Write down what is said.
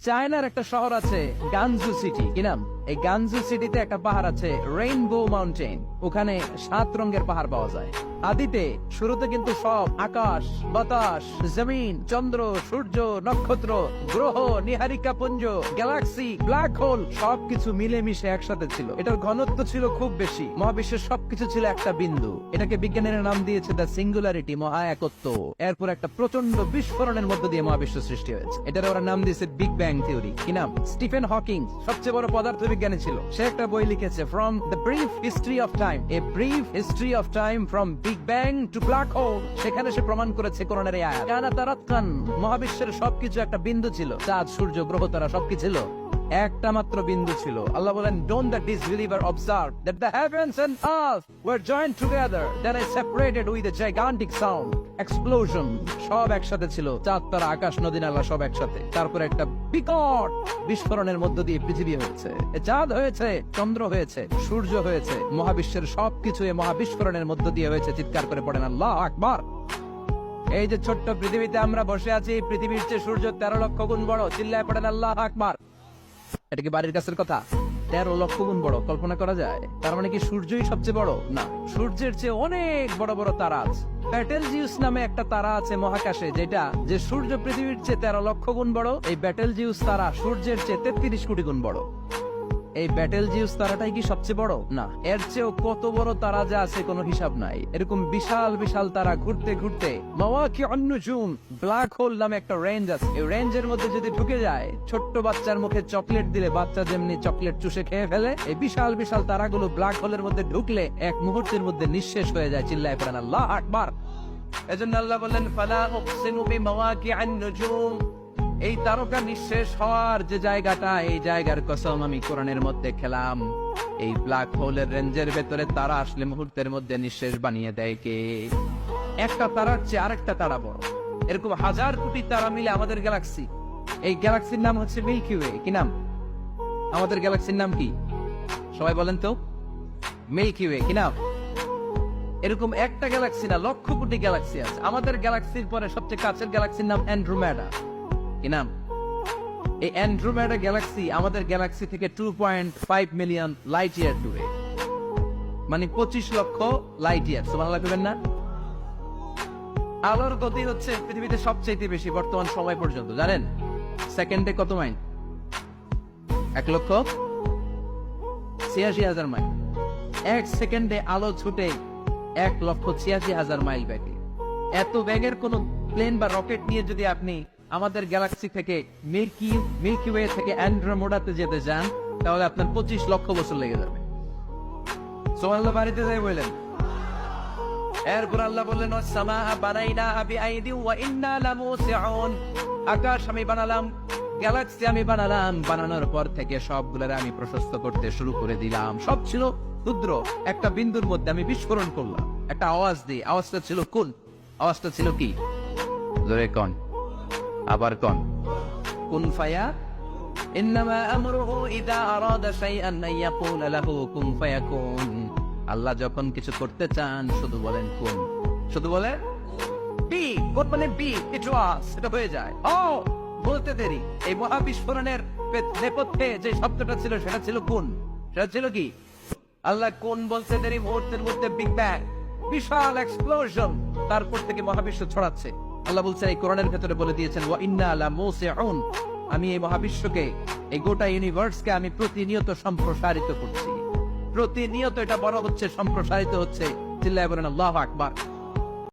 চায়নার একটা শহর আছে গানজু সিটি, কি নাম? এই গানজু সিটিতে একটা পাহাড় আছে রেইনবো মাউন্টেন। ওখানে 7 রঙের পাহাড় পাওয়া যায়। আদিতে শুরুতে কিন্তু সব আকাশ, বাতাস, জমিন, চন্দ্র, সূর্য, নক্ষত্র, গ্রহ, নিহারিকা পুঞ্জ, গ্যালাক্সি, ব্ল্যাক হোল সবকিছু মিলেমিশে একসাথে ছিল। এটার ঘনত্ব ছিল খুব বেশি। মহাবিশ্বের সবকিছু ছিল একটা বিন্দু। এটাকে বিজ্ঞানীরা নাম দিয়েছে দ্য সিঙ্গুলারিটি, মহা একত্ব। এরপর একটা প্রচন্ড বিস্ফোরণের মধ্য দিয়ে মহাবিশ্ব সৃষ্টি হয়েছে। এটার ওরা নাম দিয়েছে বিগ ব্যাং থিওরি। কি নাম? স্টিফেন হকিং সবচেয়ে বড় পদার্থবিজ্ঞানী ছিল। সে একটা বই লিখেছে from the brief history of time, a brief history of time from big bang two black hole. সেখানে সে প্রমাণ করেছে কোরআনের এই আয়াত, কানা তারাক্কান, মহাবিশ্বের সবকিছু একটা বিন্দু ছিল। চাঁদ, সূর্য, গ্রহ, তারা সবকিছু ছিল একটা মাত্র বিন্দু ছিল। আল্লাহ বলেন, don't the disbeliever observe that the heavens and earth were joined together, then I separated with a gigantic sound, explosion। সব একসাথে ছিল, চাঁদ, তারা, আকাশ, নদী, নালা সব একসাথে। তারপরে একটা বিকট বিস্ফোরণের মধ্য দিয়ে পৃথিবী হয়েছে, চাঁদ হয়েছে, চন্দ্র হয়েছে, সূর্য হয়েছে, মহাবিশ্বের সবকিছু এই মহাবিস্ফোরণের মধ্য দিয়ে হয়েছে। চিৎকার করে পড়েন আল্লাহু আকবার। এই যে ছোট্ট পৃথিবীতে আমরা বসে আছি, পৃথিবীর চেয়ে সূর্য 13 লক্ষ গুণ বড়। চিল্লায় পড়েন আল্লাহু আকবার। এটা কি বাড়ির কাছের কথা? 13 লক্ষ গুণ বড়, কল্পনা করা যায়? তার মানে কি সূর্যই সবচেয়ে বড়? না, সূর্যের চেয়ে অনেক বড় বড় তারা আছে। ব্যাটেলজিউস নামে একটা তারা আছে মহাকাশে, যেটা যে সূর্য পৃথিবীর চেয়ে 13 লক্ষ গুণ বড়। এই ব্যাটেলজিউস তারা সূর্যের চেয়ে 33 কোটি গুণ বড়। এই ব্যাটেলজিউস তারাটাই কি সবচেয়ে বড়? না, এর চেয়েও কত বড় তারা যা আছে কোনো হিসাব নাই। এরকম বিশাল বিশাল তারা ঘুরতে ঘুরতে মাওয়াকিউন নুজুম, ব্ল্যাক হোল নামে একটা রেঞ্জ আছে। এই রেঞ্জের মধ্যে যদি ঢুকে যায়, ছোট্ট বাচ্চার মুখে চকলেট দিলে বাচ্চা যেমনি চকলেট চুষে খেয়ে ফেলে, এই বিশাল বিশাল তারাগুলো ব্ল্যাক হোলের মধ্যে ঢুকলে এক মুহূর্তের মধ্যে নিঃশেষ হয়ে যায়। চিল্লায় পড়েন আল্লাহু আকবার। এজন্য আল্লাহ বললেন, ফালা উকসিমু বিমাওয়াকিআন নুজুম, এই তারকা নিঃশেষ হওয়ার যে জায়গাটা, এই জায়গার কসম আমি কোরআনের মধ্যে খেলাম। এই ব্ল্যাক হোলের রেঞ্জের ভেতরে তারা আসলে মুহূর্তের মধ্যে নিঃশেষ বানিয়ে দেয় কে? একটা তারার চেয়ে আরেকটা তারা বড়। এরকম হাজার কোটি তারা মিলে আমাদের গ্যালাক্সি। এই গ্যালাক্সির নাম হচ্ছে মিল্কি ওয়ে। কি নাম? আমাদের গ্যালাক্সির নাম কি? সবাই বলেন তো। Milky way. কি নাম? এরকম একটা গ্যালাক্সি না, লক্ষ কোটি গ্যালাক্সি আছে। আমাদের গ্যালাক্সির পরে সবচেয়ে কাছের গ্যালাক্সির নাম অ্যান্ড্রোমেডা। কি নাম? এই অ্যান্ড্রোমেডা গ্যালাক্সি আমাদের গ্যালাক্সি থেকে 2.5 মিলিয়ন লাইট ইয়ার দূরে, মানে 25 লক্ষ লাইট ইয়ার। সুবহানাল্লাহ বলবেন না? আলোর গতি হচ্ছে পৃথিবীতে সবচেয়ে বেশি বর্তমান সময় পর্যন্ত, জানেন? সেকেন্ডে কত মাইল? 1,86,000 মাইল। 1 সেকেন্ডে আলো ছুটে 1,86,000 মাইল বেগে। এত বেগের কোন প্লেন বা রকেট নিয়ে যদি আপনি আমাদের গ্যালাক্সি থেকে মিল্কি ওয়ে থেকে অ্যান্ড্রোমেডাতে যেতে চান, তাহলে আপনার 25 লক্ষ বছর লেগে যাবে। সুবহানাল্লাহ বাড়িতে যাই বলেন। এরপর আল্লাহ বললেন, ওয়াস-সামাআ বানাইনাহা বিআইদিন ওয়া ইন্না লামুসিউন, আকাশ আমি বানালাম, গ্যালাক্সি আমি বানালাম। বানানোর পর থেকে সবগুলোরে আমি প্রশস্ত করতে শুরু করে দিলাম। সব ছিল ক্ষুদ্র একটা বিন্দুর মধ্যে আমি বিস্ফোরণ করলাম। একটা আওয়াজ দিই, আওয়াজটা ছিল কুন। আওয়াজটা ছিল কি? জোরে কোন, আবার কোন। কুন ফায়া, ইন্নামা আমরুহু ইযা আরাদা শাইআন আন ইয়াকুলা লাহু কুন ফায়াকুন। আল্লাহ যখন কিছু করতে চান শুধু বলেন কুন, শুধু বলে বি। কোন মানে বি, ইট ওয়াজ, এটা হয়ে যায়। ও বলতে দেরি। এই মহাবিস্ফোরণের নেপথ্যে যে শব্দটা ছিল সেটা ছিল কুন। সেটা ছিল কি? আল্লাহ কোন বলতে দেরি, মুহূর্তের মধ্যে বিগ ব্যাং, বিশাল এক্সপ্লোশন, তারপর থেকে মহাবিশ্ব ছড়াচ্ছে। আল্লাহ বলছেন এই কোরআনের ভেতরে বলে দিয়েছেন, ওয়া ইন্না লামুসিউন, আমি এই মহাবিশ্বকে, এই গোটা ইউনিভার্সকে আমি প্রতিনিয়ত সম্প্রসারিত করছি। প্রতিনিয়ত এটা বড় হচ্ছে, সম্প্রসারিত হচ্ছে। চিল্লায় বলেন আল্লাহু আকবার।